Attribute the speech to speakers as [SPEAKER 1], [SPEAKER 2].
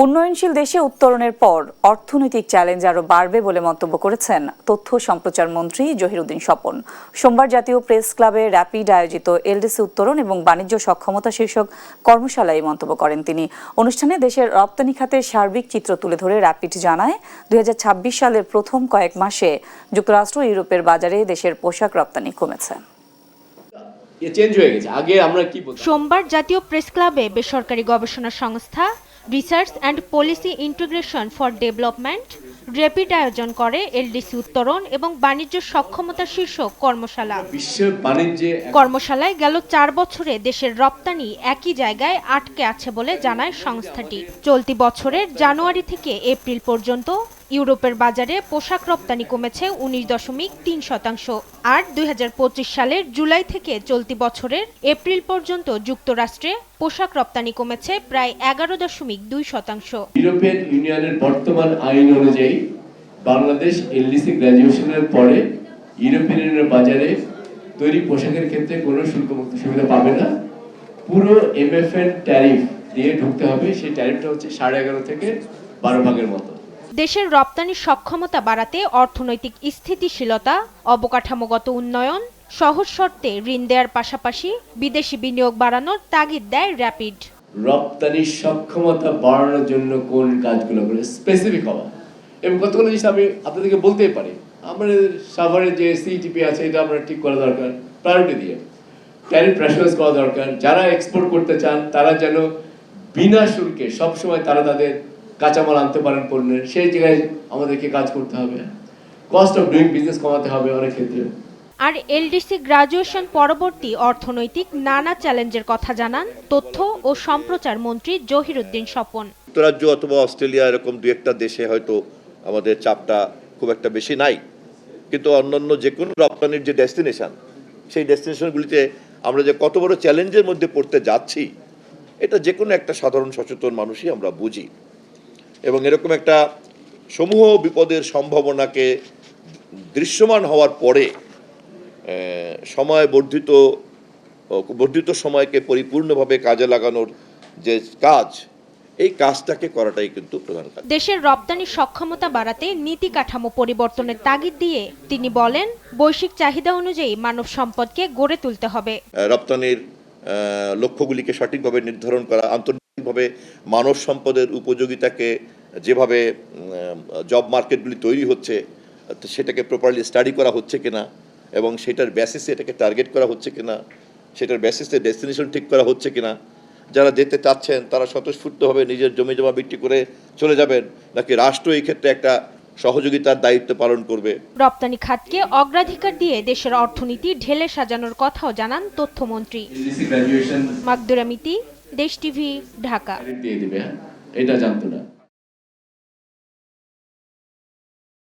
[SPEAKER 1] উন্নয়নশীল দেশে উত্তরণের পর অর্থনৈতিক চ্যালেঞ্জ আরও বাড়বে বলে মন্তব্য করেছেন তথ্য সম্প্রচার মন্ত্রী জহিরুদ্দিন স্বপন। সোমবার জাতীয় প্রেস ক্লাবে র্যাপিড আয়োজিত এলডিসি উত্তরণ এবং বাণিজ্য সক্ষমতা শীর্ষক কর্মশালায় মন্তব্য করেন তিনি। অনুষ্ঠানে দেশের রপ্তানি খাতের সার্বিক চিত্র তুলে ধরে র্যাপিড জানায়, 2026 সালের প্রথম কয়েক মাসে যুক্তরাষ্ট্র ও ইউরোপের বাজারে দেশের পোশাক রপ্তানি কমেছে।
[SPEAKER 2] সোমবার জাতীয় প্রেস ক্লাবে বেসরকারি গবেষণা সংস্থা research and policy integration for development rapid আয়োজন করে এলডিসি উত্তরণ এবং বাণিজ্য সক্ষমতা শীর্ষক কর্মশালা। কর্মশালায় গেল 4 বছরে দেশের রপ্তানি একই জায়গায় আটকে আছে বলে জানায় সংস্থাটি। চলতি বছরের জানুয়ারি থেকে এপ্রিল পর্যন্ত ইউরোপের বাজারে পোশাক রপ্তানি কমেছে 19.3%, আর 2025 সালের জুলাই থেকে চলতি বছরের এপ্রিল পর্যন্ত যুক্তরাষ্ট্রে পোশাক রপ্তানি কমেছে প্রায় 11.2%।
[SPEAKER 3] ইউরোপিয়ান ইউনিয়নের বর্তমান আইন অনুযায়ী বাংলাদেশ এলডিসি গ্র্যাজুয়েশনের পরে ইউরোপিয়ান ইউনিয়নের বাজারে তৈরি পোশাকের ক্ষেত্রে কোনো শুল্কমুক্ত সুবিধা পাবে না। পুরো এমএফএন ট্যারিফ দিয়ে ঢুকতে হবে। সেই ট্যারিফটা হচ্ছে 11.5 থেকে 12 ভাগের মতো।
[SPEAKER 2] দেশের রপ্তানি সক্ষমতা বাড়াতে অর্থনৈতিক স্থিতিশীলতা, অবকাঠামোগত উন্নয়ন, সহজ শর্তে ঋণ দেওয়ার পাশাপাশি বিদেশি বিনিয়োগ বাড়ানোর তাগিদ দেয় র্যাপিড।
[SPEAKER 3] রপ্তানি সক্ষমতা বাড়ানোর জন্য কোন কাজগুলো করে স্পেসিফিক হওয়া এবং কতগুলো জিনিস আমি আপনাদেরকে বলতেই পারি। আমাদের সাভারে যে সিটিপি আছে এটা আমরা ঠিক করা দরকার, প্রায়োরিটি দিয়ে ট্যারিফ রেশনালাইজ করা দরকার। যারা এক্সপোর্ট করতে চান তারা যেন বিনা শুল্কে সবসময় তারা তাদের কাঁচামাল আনতে পারেন পণ্যের, সেই জায়গায় আমাদেরকে কাজ করতে হবে। কস্ট অফ ডুইং বিজনেস কমাতে হবে অনেক ক্ষেত্রে।
[SPEAKER 2] আর এলডিসি গ্রাজুয়েশন পরবর্তী অর্থনৈতিক নানা চ্যালেঞ্জের কথা জানান তথ্য ও সম্প্রচার মন্ত্রী জহিরুদ্দিন স্বপন।
[SPEAKER 4] যুক্তরাজ্য অথবা অস্ট্রেলিয়া এরকম দু একটা দেশে হয়তো আমাদের চাপটা খুব একটা বেশি নাই, কিন্তু অন্যান্য যে কোনো রপ্তানির যে ডেস্টিনেশন, সেই ডেস্টিনেশনগুলিতে আমরা যে কত বড় চ্যালেঞ্জের মধ্যে পড়তে যাচ্ছি, এটা যে কোনো একটা সাধারণ সচেতন মানুষই আমরা বুঝি। এবং এরকম একটা সমূহ বিপদের সম্ভাবনাকে দৃশ্যমান হওয়ার পরে বর্ধিত সময়কে পরিপূর্ণভাবে কাজে লাগানোর যে কাজ, এই কাজটাকে করাটাই কিন্তু প্রধান কাজ।
[SPEAKER 2] দেশের রপ্তানি সক্ষমতা বাড়াতে নীতি কাঠামো পরিবর্তনের তাগিদ দিয়ে তিনি বলেন, বৈশ্বিক চাহিদা অনুযায়ী মানব সম্পদকে গড়ে তুলতে হবে।
[SPEAKER 4] রপ্তানির লক্ষ্যগুলিকে সঠিকভাবে নির্ধারণ করা, আন্তর্জাতিকভাবে মানব সম্পদের উপযোগিতাকে যেভাবে জব মার্কেটগুলি তৈরি হচ্ছে সেটাকে প্রপারলি স্টাডি করা হচ্ছে কিনা এবং সেটার বেসিসে এটাকে টার্গেট করা হচ্ছে কিনা, সেটার বেসিসে ডেস্টিনেশন ঠিক করা হচ্ছে কিনা। যারা যেতে চাচ্ছেন তারা স্বতঃস্ফূর্তভাবে নিজের জমি জমা বিক্রি করে চলে যাবেন, নাকি রাষ্ট্র এই ক্ষেত্রে একটা সহযোগিতার দায়িত্ব পালন করবে।
[SPEAKER 2] রপ্তানি খাতকে অগ্রাধিকার দিয়ে দেশের অর্থনীতি ঢেলে সাজানোর কথাও জানান তথ্যমন্ত্রী।
[SPEAKER 3] গ্র্যাজুয়েশন
[SPEAKER 2] মাকদুরা মিতি, দেশ টিভি, ঢাকা।
[SPEAKER 3] দিয়ে দিবে, এটা জানতো না।